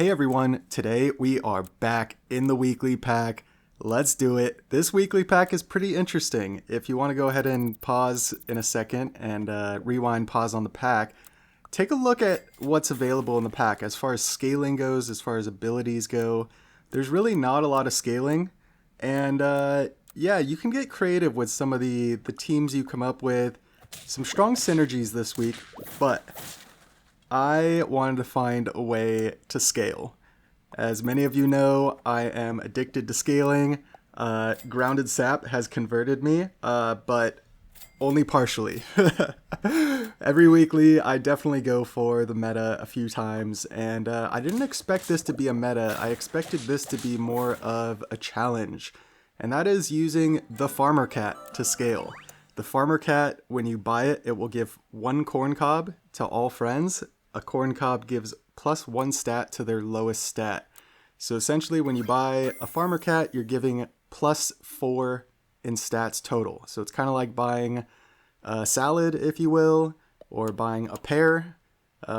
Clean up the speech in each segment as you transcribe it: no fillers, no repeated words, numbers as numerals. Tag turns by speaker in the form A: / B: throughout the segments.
A: Hey everyone, today we are back in the weekly pack. Let's do it. This weekly pack is pretty interesting. If you want to go ahead and pause in a second and rewind, pause on the pack, take a look at what's available in the pack. As far as scaling goes, as far as abilities go, there's really not a lot of scaling. And yeah, you can get creative with some of the teams you come up with. Some strong synergies this week, but I wanted to find a way to scale. As many of you know, I am addicted to scaling. Grounded Sap has converted me, but only partially. Every weekly, I definitely go for the meta a few times, and I didn't expect this to be a meta. I expected this to be more of a challenge, and that is using the Farmer Cat to scale. The Farmer Cat, when you buy it, it will give 1 corn cob to all friends. A corn cob gives +1 stat to their lowest stat. So essentially, when you buy a Farmer Cat, you're giving +4 in stats total. So it's kind of like buying a salad, if you will, or buying a pear.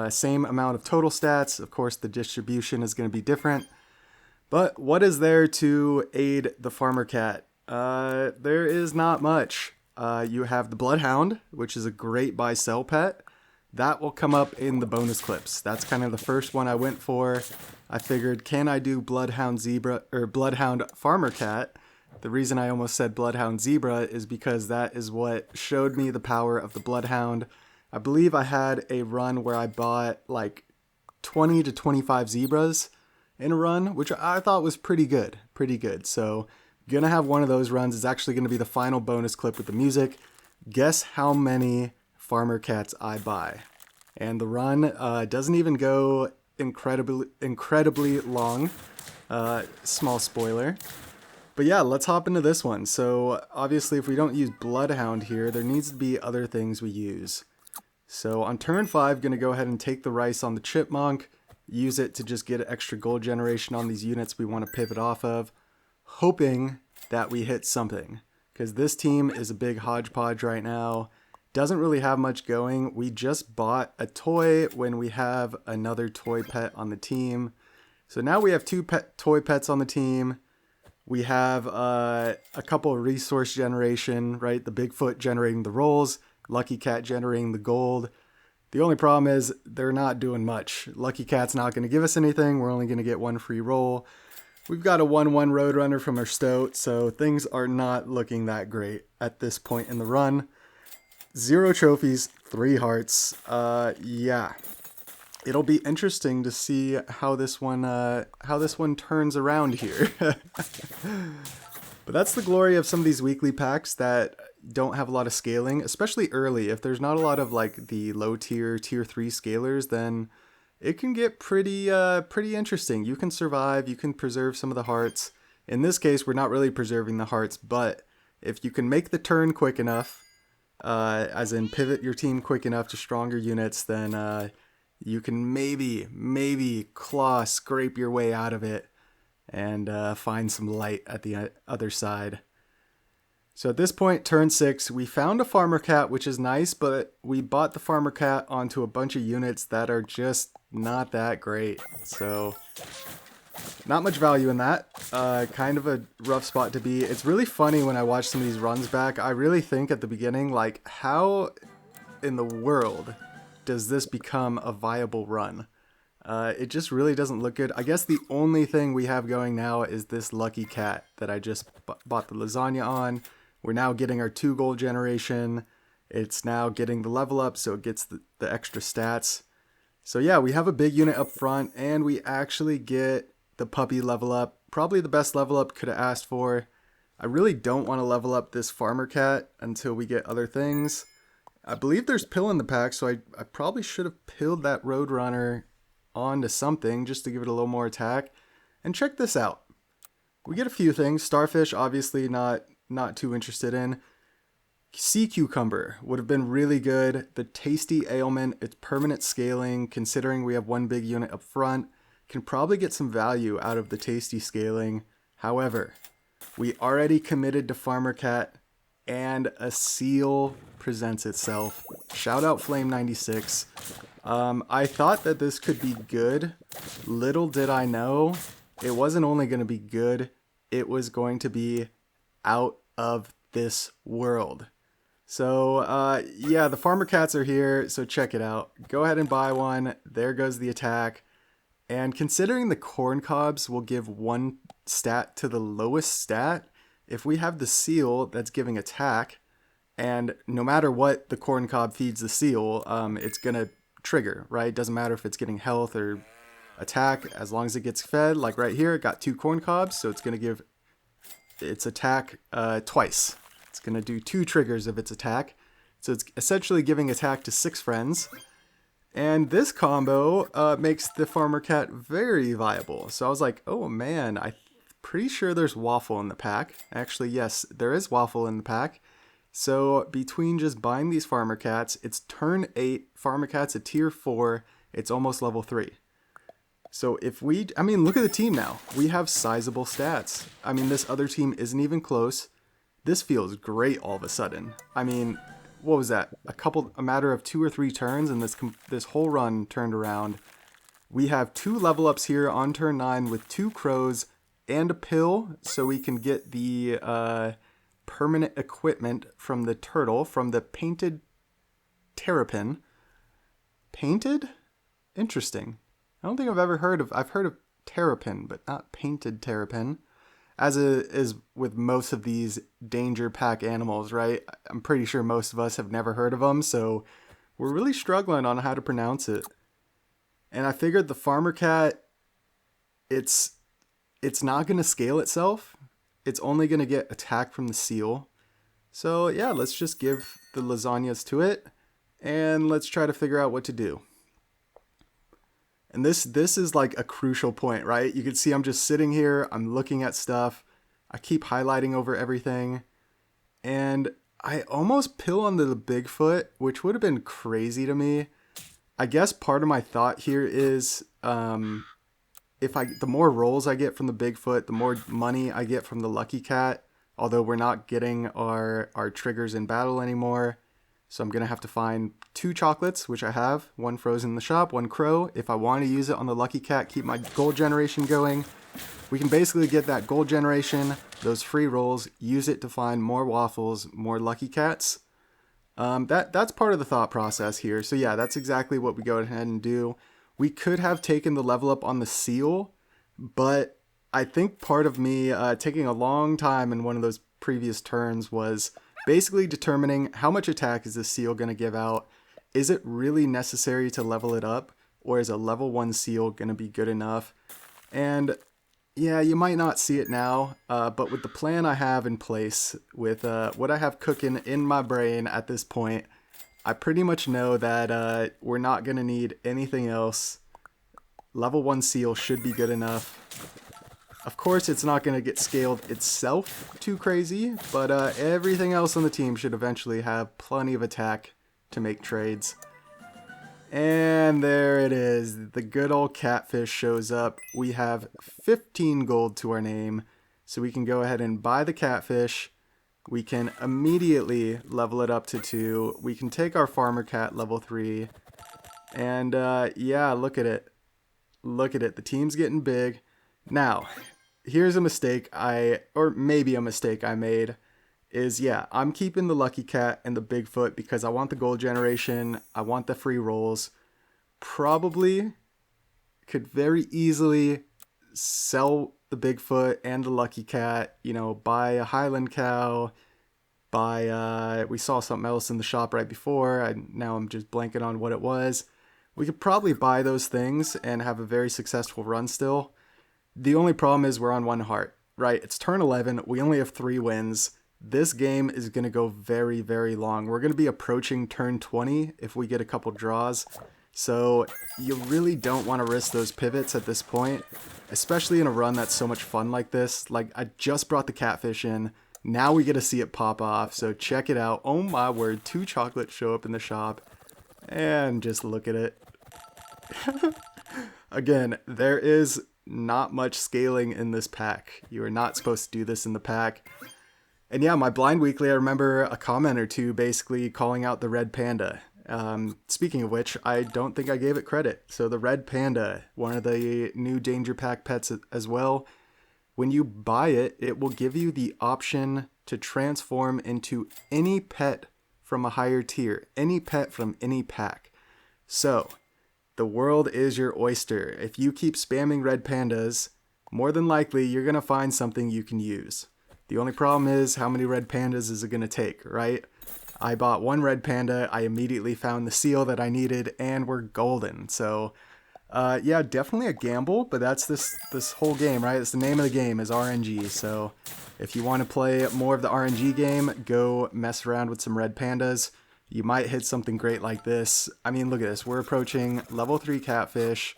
A: Same amount of total stats. Of course, the distribution is going to be different. But what is there to aid the Farmer Cat? There is not much. You have the Bloodhound, which is a great buy-sell pet. That will come up in the bonus clips. That's kind of the first one I went for. I figured, can I do Bloodhound Farmer Cat? The reason I almost said Bloodhound Zebra is because that is what showed me the power of the Bloodhound. I believe I had a run where I bought like 20 to 25 zebras in a run, which I thought was pretty good. So gonna have one of those runs. It's actually gonna be the final bonus clip with the music. Guess how many Farmer Cats I buy. And the run doesn't even go incredibly long. Small spoiler. But yeah, let's hop into this one. So obviously if we don't use Bloodhound here, there needs to be other things we use. So on turn 5, gonna go ahead and take the rice on the Chipmunk, use it to just get extra gold generation on these units we want to pivot off of, hoping that we hit something. Because this team is a big hodgepodge right now. Doesn't really have much going. We just bought a toy when we have another toy pet on the team. So now we have 2 toy pets on the team. We have a couple of resource generation, right? The Bigfoot generating the rolls, Lucky Cat generating the gold. The only problem is they're not doing much. Lucky Cat's not going to give us anything. We're only going to get 1 free roll. We've got a 1/1 Roadrunner from our Stoat, so things are not looking that great at this point in the run. 0 trophies, 3 hearts. Yeah, it'll be interesting to see how this one turns around here. But that's the glory of some of these weekly packs that don't have a lot of scaling, especially early. If there's not a lot of like the low tier 3 scalers, then it can get pretty interesting. You can survive, you can preserve some of the hearts. In this case, we're not really preserving the hearts, but if you can make the turn quick enough, as in pivot your team quick enough to stronger units, then you can maybe scrape your way out of it and find some light at the other side. So at this point, turn 6, we found a Farmer Cat, which is nice, but we bought the Farmer Cat onto a bunch of units that are just not that great. So not much value in that. Kind of a rough spot to be. It's really funny when I watch some of these runs back. I really think at the beginning, like, how in the world does this become a viable run? It just really doesn't look good. I guess the only thing we have going now is this Lucky Cat that I just bought the lasagna on. We're now getting our 2 gold generation. It's now getting the level up, so it gets the extra stats. So yeah, we have a big unit up front, and we actually get the puppy level up. Probably the best level up could have asked for. I really don't want to level up this Farmer Cat until we get other things. I believe there's pill in the pack, so I probably should have pilled that Roadrunner onto something just to give it a little more attack. And check this out. We get a few things. Starfish, obviously not too interested in. Sea Cucumber would have been really good. The Tasty Ailment, it's permanent scaling. Considering we have 1 big unit up front, can probably get some value out of the Tasty scaling. However, we already committed to Farmer Cat, and a seal presents itself. Shout out Flame96. I thought that this could be good. Little did I know, it wasn't only going to be good, it was going to be out of this world. So, yeah, the farmer cats are here, so check it out. Go ahead and buy one. There goes the attack. And considering the corn cobs will give one stat to the lowest stat, if we have the seal that's giving attack, and no matter what the corn cob feeds the seal, it's going to trigger, right? Doesn't matter if it's getting health or attack, as long as it gets fed. Like right here, it got 2 corn cobs, so it's going to give its attack twice. It's going to do 2 triggers of its attack. So it's essentially giving attack to 6 friends. And this combo makes the farmer cat very viable. So I was like, oh man, I'm pretty sure there's waffle in the pack. Actually, yes, there is waffle in the pack. So between just buying these farmer cats, it's turn 8, farmer cat's a tier 4, it's almost level 3. So if we, I mean, look at the team now. We have sizable stats. I mean, this other team isn't even close. This feels great all of a sudden. I mean, what was that? A matter of 2 or 3 turns, and this whole run turned around. We have 2 level ups here on turn 9 with 2 crows and a pill, so we can get the permanent equipment from the turtle, from the painted terrapin. Painted? Interesting. I don't think I've heard of terrapin, but not painted terrapin. As is with most of these danger pack animals, right? I'm pretty sure most of us have never heard of them, so we're really struggling on how to pronounce it. And I figured the farmer cat, it's not going to scale itself. It's only going to get attack from the seal. So yeah, let's just give the lasagnas to it, and let's try to figure out what to do. And this is like a crucial point, right? You can see I'm just sitting here, I'm looking at stuff, I keep highlighting over everything, and I almost pill on the Bigfoot, which would have been crazy to me. I guess part of my thought here is, the more rolls I get from the Bigfoot, the more money I get from the Lucky Cat, although we're not getting our triggers in battle anymore. So I'm going to have to find 2 chocolates, which I have. 1 frozen in the shop, 1 crow. If I want to use it on the Lucky Cat, keep my gold generation going. We can basically get that gold generation, those free rolls, use it to find more waffles, more Lucky Cats. That's part of the thought process here. So yeah, that's exactly what we go ahead and do. We could have taken the level up on the seal, but I think part of me taking a long time in one of those previous turns was basically determining how much attack is this seal going to give out. Is it really necessary to level it up, or is a level 1 seal going to be good enough? And yeah, you might not see it now, but with the plan I have in place, with what I have cooking in my brain at this point, I pretty much know that we're not going to need anything else. Level 1 seal should be good enough. Of course, it's not going to get scaled itself too crazy, but everything else on the team should eventually have plenty of attack to make trades. And there it is. The good old catfish shows up. We have 15 gold to our name, so we can go ahead and buy the catfish. We can immediately level it up to 2. We can take our farmer cat level 3. And yeah, look at it. Look at it. The team's getting big. Now, here's a mistake or maybe a mistake I made, is yeah, I'm keeping the Lucky Cat and the Bigfoot because I want the gold generation, I want the free rolls. Probably could very easily sell the Bigfoot and the Lucky Cat, you know, buy a Highland cow, we saw something else in the shop right before, now I'm just blanking on what it was. We could probably buy those things and have a very successful run still. The only problem is we're on 1 heart, right? It's turn 11. We only have 3 wins. This game is going to go very, very long. We're going to be approaching turn 20 if we get a couple draws. So you really don't want to risk those pivots at this point, especially in a run that's so much fun like this. Like, I just brought the catfish in. Now we get to see it pop off. So check it out. Oh my word. 2 chocolates show up in the shop. And just look at it. Again, there is not much scaling in this pack. You are not supposed to do this in the pack. And yeah, my blind weekly, I remember a comment or two basically calling out the red panda. Speaking of which, I don't think I gave it credit. So the red panda, one of the new danger pack pets as well. When you buy it, it will give you the option to transform into any pet from a higher tier, any pet from any pack. So the world is your oyster. If you keep spamming red pandas, more than likely you're going to find something you can use. The only problem is, how many red pandas is it going to take, right? I bought one red panda, I immediately found the seal that I needed, and we're golden. So yeah, definitely a gamble, but that's this whole game, right? It's the name of the game is RNG. So if you want to play more of the RNG game, go mess around with some red pandas. You might hit something great like this. I mean, look at this. We're approaching level 3 catfish.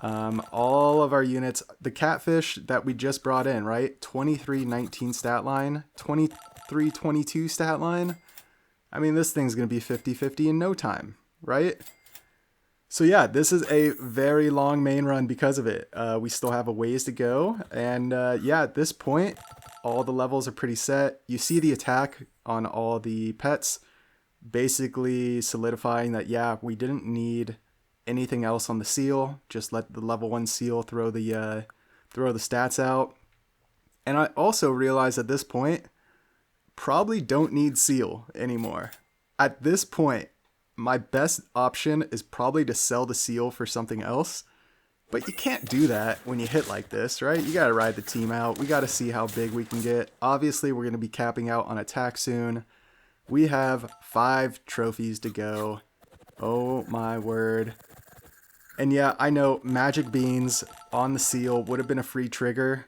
A: All of our units, the catfish that we just brought in, right? 2319 stat line, 2322 stat line. I mean, this thing's going to be 50-50 in no time, right? So yeah, this is a very long main run because of it. We still have a ways to go. And yeah, at this point, all the levels are pretty set. You see the attack on all the pets, basically solidifying that, yeah, we didn't need anything else on the seal. Just let the level 1 seal throw the stats out. And I also realized at this point, probably don't need seal anymore. At this point, my best option is probably to sell the seal for something else. But you can't do that when you hit like this, right? You got to ride the team out. We got to see how big we can get. Obviously, we're going to be capping out on attack soon. We have 5 trophies to go. Oh my word. And yeah, I know magic beans on the seal would have been a free trigger.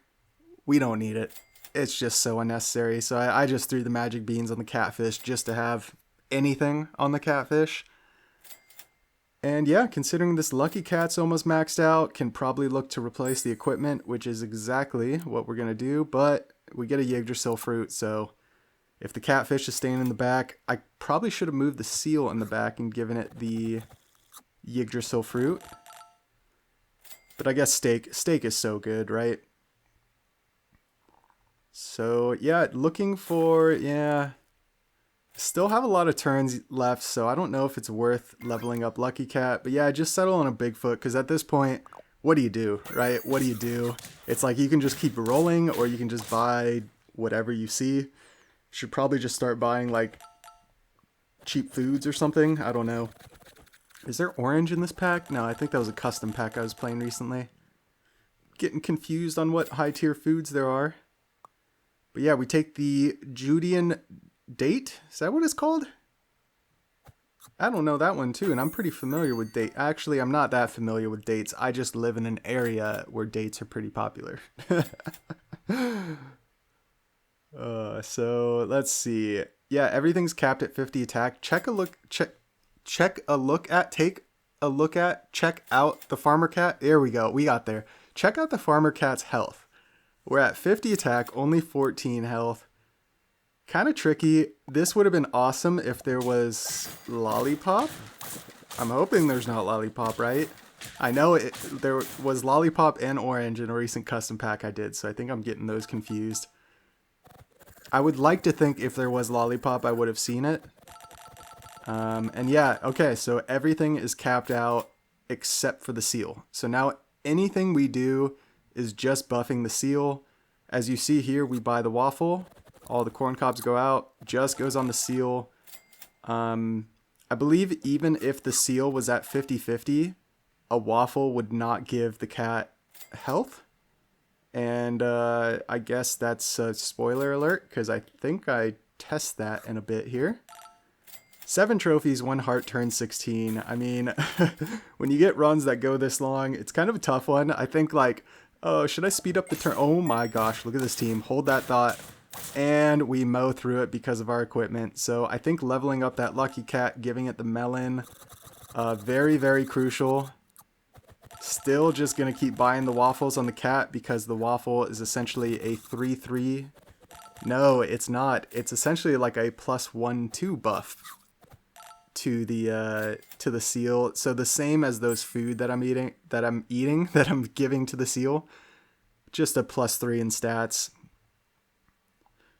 A: We don't need it. It's just so unnecessary. So I just threw the magic beans on the catfish just to have anything on the catfish. And yeah, considering this lucky cat's almost maxed out, can probably look to replace the equipment, which is exactly what we're going to do. But we get a Yggdrasil fruit, so if the catfish is staying in the back, I probably should have moved the seal in the back and given it the Yggdrasil fruit. But I guess steak is so good, right? So yeah, looking for, yeah, still have a lot of turns left, so I don't know if it's worth leveling up Lucky Cat. But yeah, just settle on a Bigfoot, because at this point, what do you do, right? What do you do? It's like you can just keep rolling, or you can just buy whatever you see. Should probably just start buying like cheap foods or something. I don't know. Is there orange in this pack? No, I think that was a custom pack I was playing recently. Getting confused on what high tier foods there are. But yeah, we take the Judean date. Is that what it's called? I don't know that one too, and I'm pretty familiar with date. Actually, I'm not that familiar with dates. I just live in an area where dates are pretty popular. So let's see. Yeah, everything's capped at 50 attack. Check out the farmer cat. There we go. We got there. Check out the farmer cat's health. We're at 50 attack, only 14 health. Kind of tricky. This would have been awesome if there was Lollipop. I'm hoping there's not Lollipop, right? I know there was Lollipop and Orange in a recent custom pack I did, so I think I'm getting those confused. I would like to think if there was Lollipop, I would have seen it. And yeah, okay, so everything is capped out except for the seal. So now anything we do is just buffing the seal. As you see here, we buy the waffle. All the corn cobs go out. Just goes on the seal. I believe even if the seal was at 50-50, a waffle would not give the cat health. And I guess that's a spoiler alert, because I think I test that in a bit here. 7 trophies, 1 heart, turn 16. I mean, when you get runs that go this long, it's kind of a tough one. I think like, oh, should I speed up the turn? Oh my gosh, look at this team. Hold that thought. And we mow through it because of our equipment. So I think leveling up that Lucky Cat, giving it the melon, very, very crucial. Still just going to keep buying the waffles on the cat because the waffle is essentially a 3-3. No, it's not. It's essentially like a +1-2 buff to the seal. So the same as those food that I'm giving to the seal. Just a +3 in stats.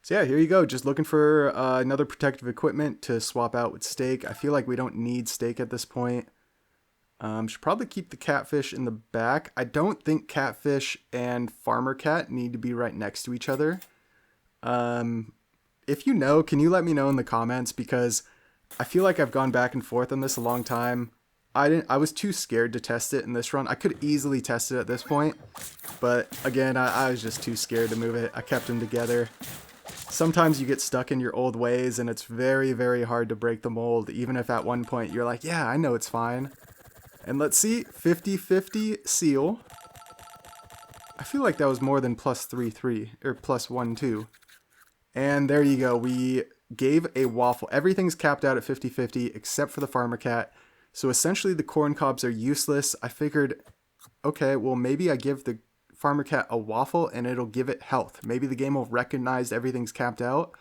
A: So yeah, here you go. Just looking for another protective equipment to swap out with steak. I feel like we don't need steak at this point. Should probably keep the catfish in the back. I don't think catfish and farmer cat need to be right next to each other. If you know, can you let me know in the comments? Because I feel like I've gone back and forth on this a long time. I was too scared to test it in this run. I could easily test it at this point, but again, I was just too scared to move it. I kept them together. Sometimes you get stuck in your old ways and it's very, very hard to break the mold, even if at one point you're like, yeah, I know it's fine. And let's see, 50-50 seal. I feel like that was more than +3-3, or +1-2. And there you go, we gave a waffle. Everything's capped out at 50-50 except for the farmer cat. So essentially the corn cobs are useless. I figured, okay, well maybe I give the farmer cat a waffle and it'll give it health. Maybe the game will recognize everything's capped out.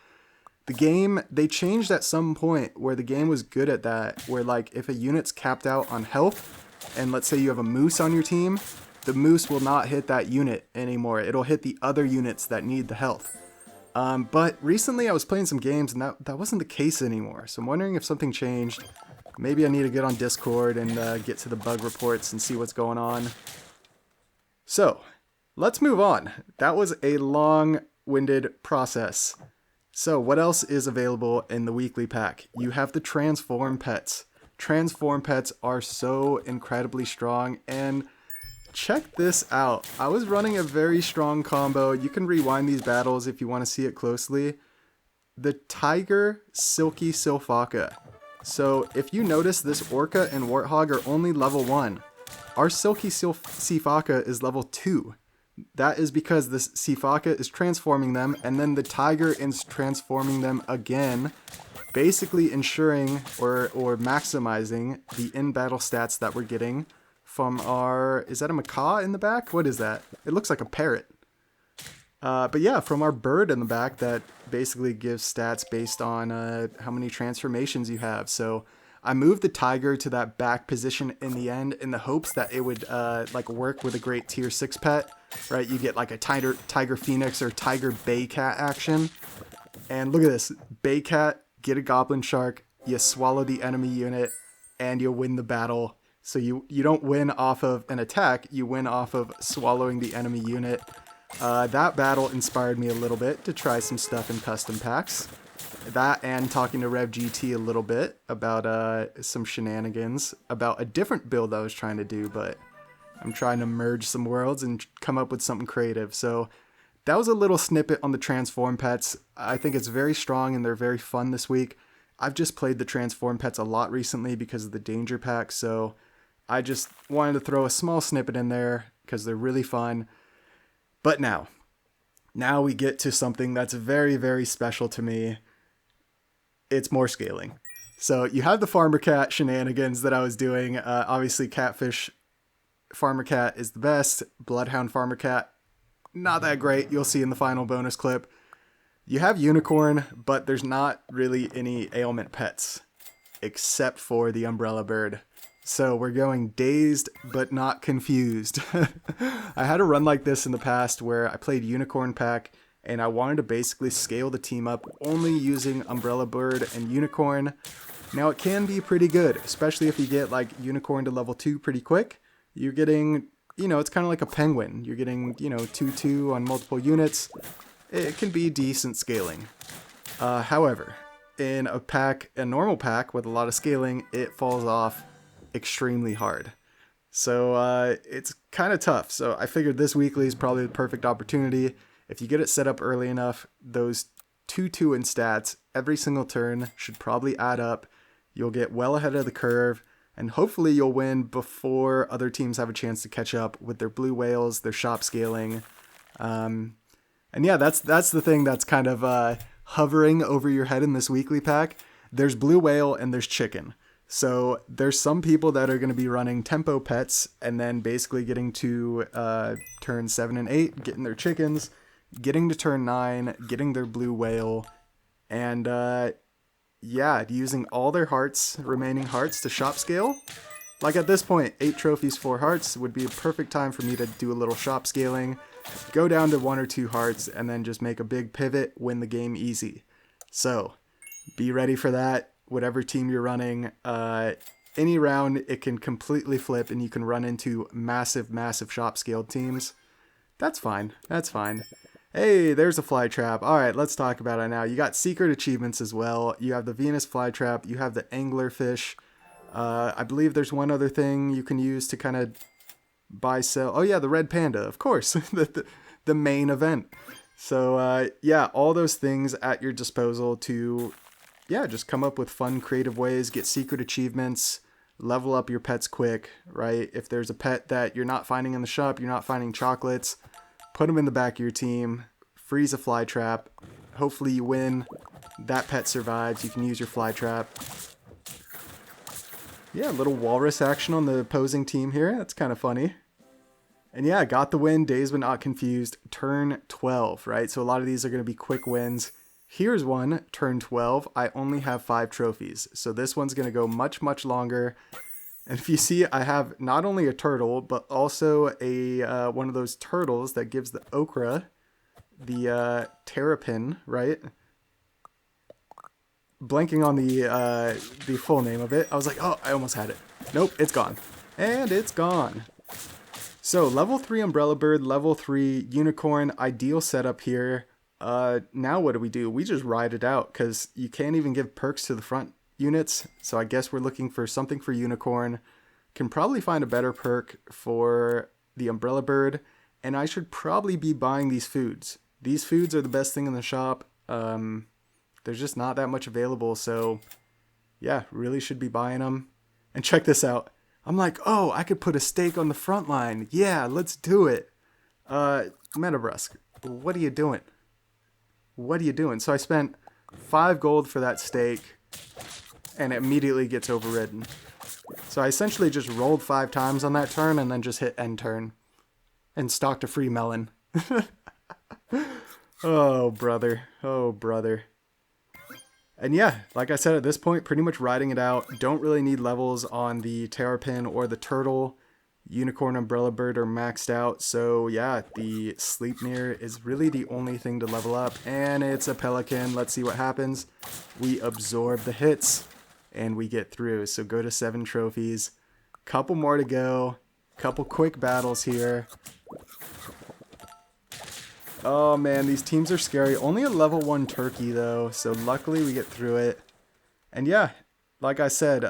A: The game, they changed at some point where the game was good at that, where like if a unit's capped out on health, and let's say you have a moose on your team, the moose will not hit that unit anymore. It'll hit the other units that need the health. But recently I was playing some games and that wasn't the case anymore. So I'm wondering if something changed. Maybe I need to get on Discord and get to the bug reports and see what's going on. So, let's move on. That was a long-winded process. So, what else is available in the weekly pack? You have the transform pets. Transform pets are so incredibly strong, and check this out. I was running a very strong combo. You can rewind these battles if you want to see it closely. The Tiger Silky Silphaka. So if you notice, this Orca and Warthog are only level 1. Our Silky Silphaka is level 2. That is because this Silphaka is transforming them, and then the Tiger is transforming them again, basically ensuring or maximizing the in-battle stats that we're getting from our... Is that a macaw in the back? What is that? It looks like a parrot. But yeah, from our bird in the back that basically gives stats based on how many transformations you have. So I moved the tiger to that back position in the end in the hopes that it would like work with a great tier 6 pet, right? You get like a tiger phoenix or tiger bay cat action. And look at this, bay cat, get a goblin shark, you swallow the enemy unit, and you'll win the battle. So you don't win off of an attack, you win off of swallowing the enemy unit. That battle inspired me a little bit to try some stuff in custom packs. That and talking to Rev GT a little bit about some shenanigans, about a different build I was trying to do, but I'm trying to merge some worlds and come up with something creative. So that was a little snippet on the transform pets. I think it's very strong and they're very fun this week. I've just played the transform pets a lot recently because of the danger pack, so I just wanted to throw a small snippet in there because they're really fun. But now we get to something that's very, very special to me. It's more scaling. So you have the farmer cat shenanigans that I was doing. Obviously, catfish farmer cat is the best. Bloodhound farmer cat, not that great. You'll see in the final bonus clip. You have unicorn, but there's not really any ailment pets except for the umbrella bird. So we're going dazed, but not confused. I had a run like this in the past where I played Unicorn Pack, and I wanted to basically scale the team up only using Umbrella Bird and Unicorn. Now it can be pretty good, especially if you get like Unicorn to level 2 pretty quick. You're getting, it's kind of like a penguin. You're getting, 2-2 on multiple units. It can be decent scaling. However, in a normal pack with a lot of scaling, it falls off extremely hard. So it's kind of tough. So I figured this weekly is probably the perfect opportunity. If you get it set up early enough, those 2-2 in stats every single turn should probably add up. You'll get well ahead of the curve, and hopefully you'll win before other teams have a chance to catch up with their blue whales, their shop scaling. And yeah, that's the thing that's kind of hovering over your head in this weekly pack. There's blue whale and there's chicken. So there's some people that are going to be running tempo pets and then basically getting to turn 7 and 8, getting their chickens, getting to turn 9, getting their blue whale, and using all their remaining hearts to shop scale, like at this point, 8 trophies, 4 hearts would be a perfect time for me to do a little shop scaling, go down to 1 or 2 hearts, and then just make a big pivot, win the game easy. So, be ready for that. Whatever team you're running, any round it can completely flip and you can run into massive, massive shop scaled teams. That's fine. That's fine. Hey, there's a fly trap. All right, let's talk about it now. You got secret achievements as well. You have the Venus fly trap. You have the anglerfish. I believe there's one other thing you can use to kind of buy, sell. Oh yeah, the red panda, of course, the main event. So yeah, all those things at your disposal to, yeah, just come up with fun, creative ways, get secret achievements, level up your pets quick, right? If there's a pet that you're not finding in the shop, you're not finding chocolates, put them in the back of your team, freeze a fly trap. Hopefully you win. That pet survives. You can use your fly trap. Yeah, a little walrus action on the opposing team here. That's kind of funny. And yeah, got the win. Dazed but not confused. Turn 12, right? So a lot of these are going to be quick wins. Here's one, turn 12. I only have 5 trophies. So this one's going to go much, much longer. And if you see, I have not only a turtle, but also a one of those turtles that gives the okra, the terrapin, right? Blanking on the full name of it. I was like, oh, I almost had it. Nope, it's gone. And it's gone. So level 3 umbrella bird, level 3 unicorn, ideal setup here. Now what do? We just ride it out because you can't even give perks to the front units. So I guess we're looking for something for unicorn. Can probably find a better perk for the umbrella bird. And I should probably be buying these foods. These foods are the best thing in the shop. There's just not that much available. So yeah, really should be buying them. And check this out. I'm like, oh, I could put a stake on the front line. Yeah, let's do it. Brusk, what are you doing? What are you doing? So I spent 5 gold for that stake, and it immediately gets overridden. So I essentially just rolled 5 times on that turn, and then just hit end turn, and stocked a free melon. Oh, brother. Oh, brother. And yeah, like I said, at this point, pretty much riding it out. Don't really need levels on the terrapin or the turtle. Unicorn, umbrella bird are maxed out. So yeah, the Sleipnir is really the only thing to level up. And it's a pelican. Let's see what happens. We absorb the hits and we get through. So go to 7 trophies. Couple more to go. Couple quick battles here. Oh man, these teams are scary. Only a level 1 turkey though, so luckily we get through it. And yeah, like I said,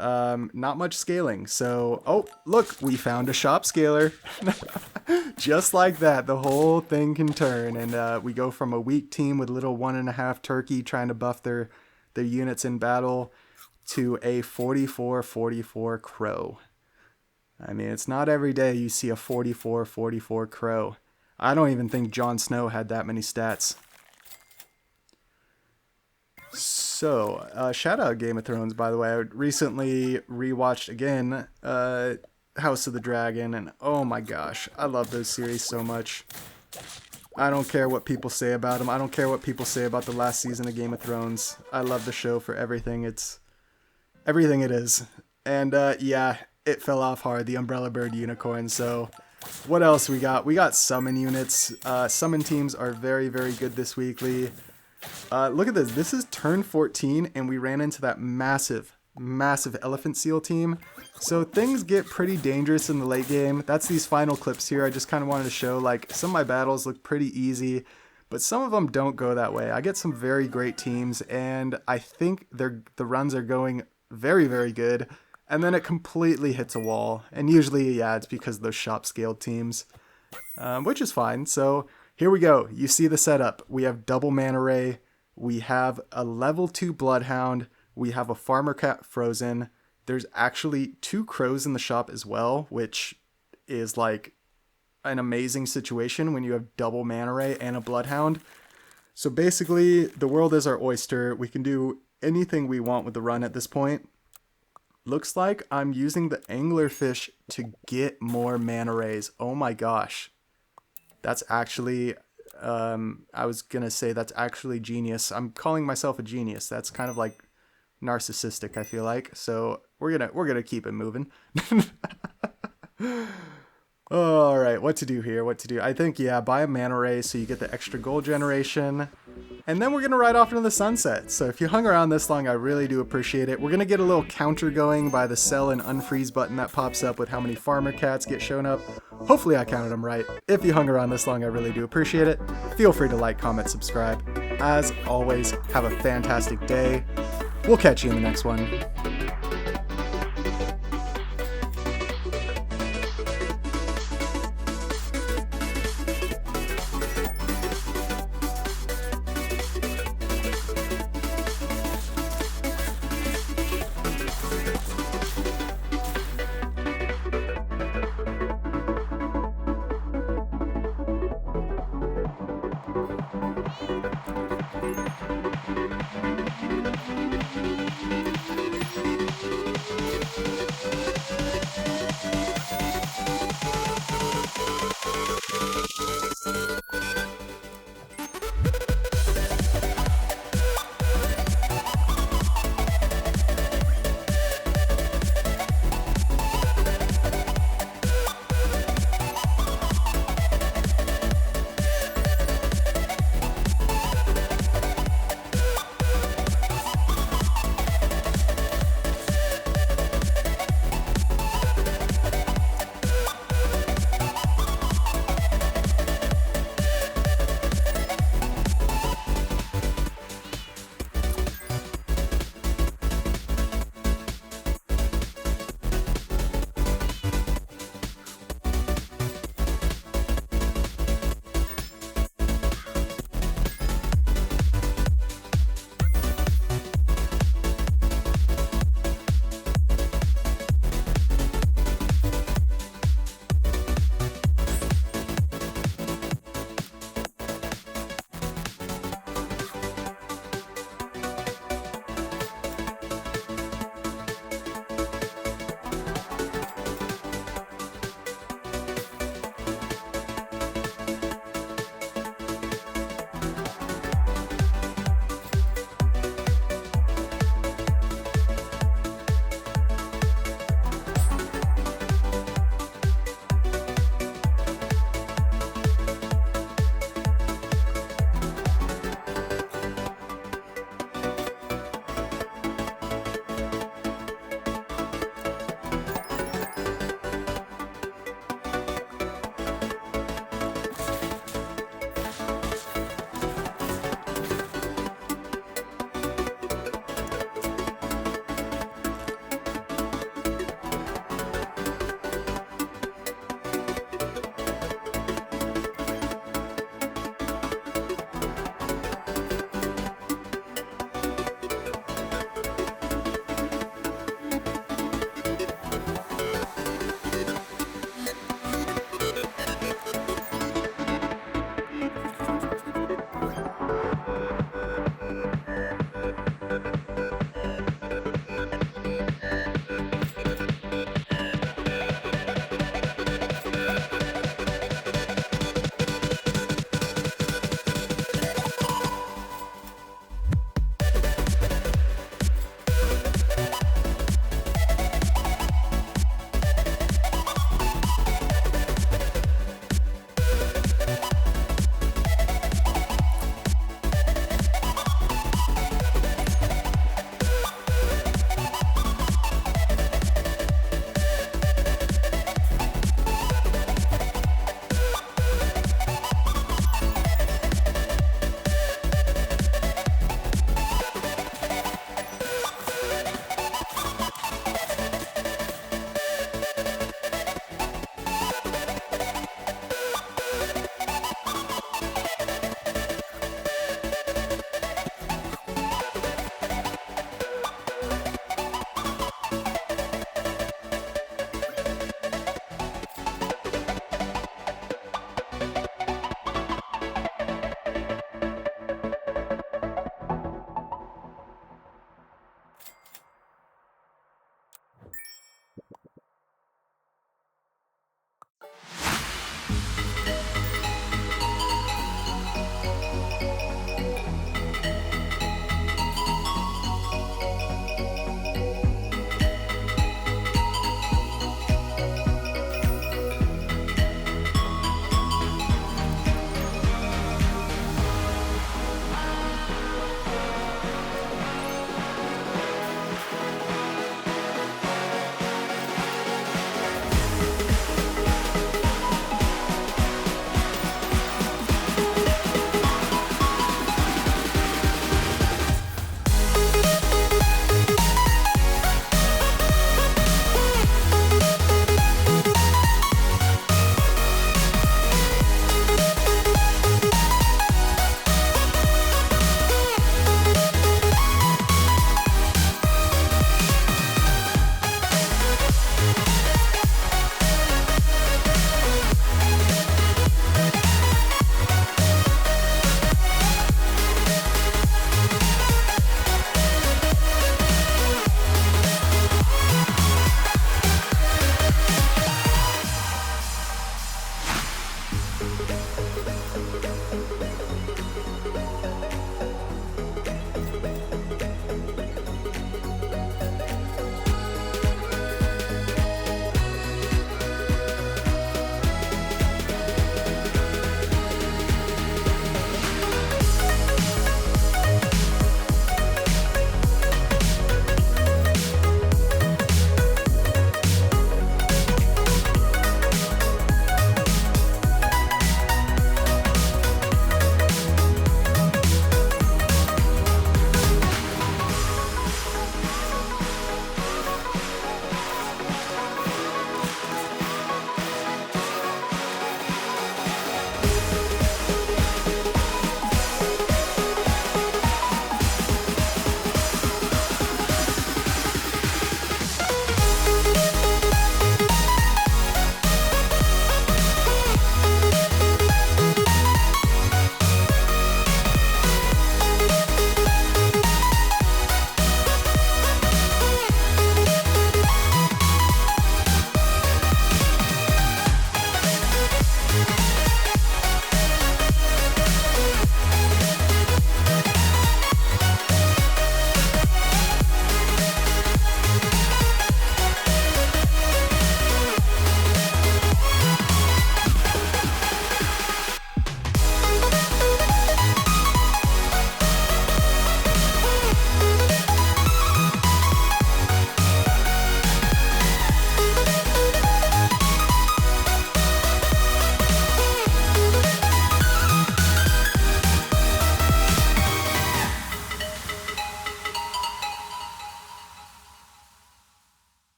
A: not much scaling. So, oh, look, we found a shop scaler. Just like that, the whole thing can turn. And we go from a weak team with little 1.5 turkey trying to buff their units in battle to a 44-44 crow. I mean, it's not every day you see a 44-44 crow. I don't even think Jon Snow had that many stats. So, shout out Game of Thrones, by the way. I recently rewatched again House of the Dragon, and oh my gosh, I love those series so much. I don't care what people say about them. I don't care what people say about the last season of Game of Thrones. I love the show for everything. It's everything it is. And yeah, it fell off hard, the Umbrella Bird Unicorn, so... What else we got? We got summon units. Summon teams are very, very good this weekly. Look at this. This is turn 14, and we ran into that massive, massive elephant seal team. So things get pretty dangerous in the late game. That's these final clips here. I just kind of wanted to show, like, some of my battles look pretty easy, but some of them don't go that way. I get some very great teams, and I think the runs are going very, very good. And then it completely hits a wall. And usually, yeah, it's because of those shop scaled teams, which is fine. So here we go. You see the setup. We have double mana ray. We have a level 2 Bloodhound. We have a Farmer Cat frozen. There's actually 2 crows in the shop as well, which is like an amazing situation when you have double mana ray and a Bloodhound. So basically, the world is our oyster. We can do anything we want with the run at this point. Looks like I'm using the anglerfish to get more mana rays. Oh my gosh. That's actually, I was going to say that's actually genius. I'm calling myself a genius. That's kind of like narcissistic, I feel like. So we're gonna keep it moving. All right, what to do here? What to do? I think, yeah, buy a mana ray so you get the extra gold generation. And then we're going to ride off into the sunset. So if you hung around this long, I really do appreciate it. We're going to get a little counter going by the sell and unfreeze button that pops up with how many farmer cats get shown up. Hopefully I counted them right. If you hung around this long, I really do appreciate it. Feel free to like, comment, subscribe. As always, have a fantastic day. We'll catch you in the next one.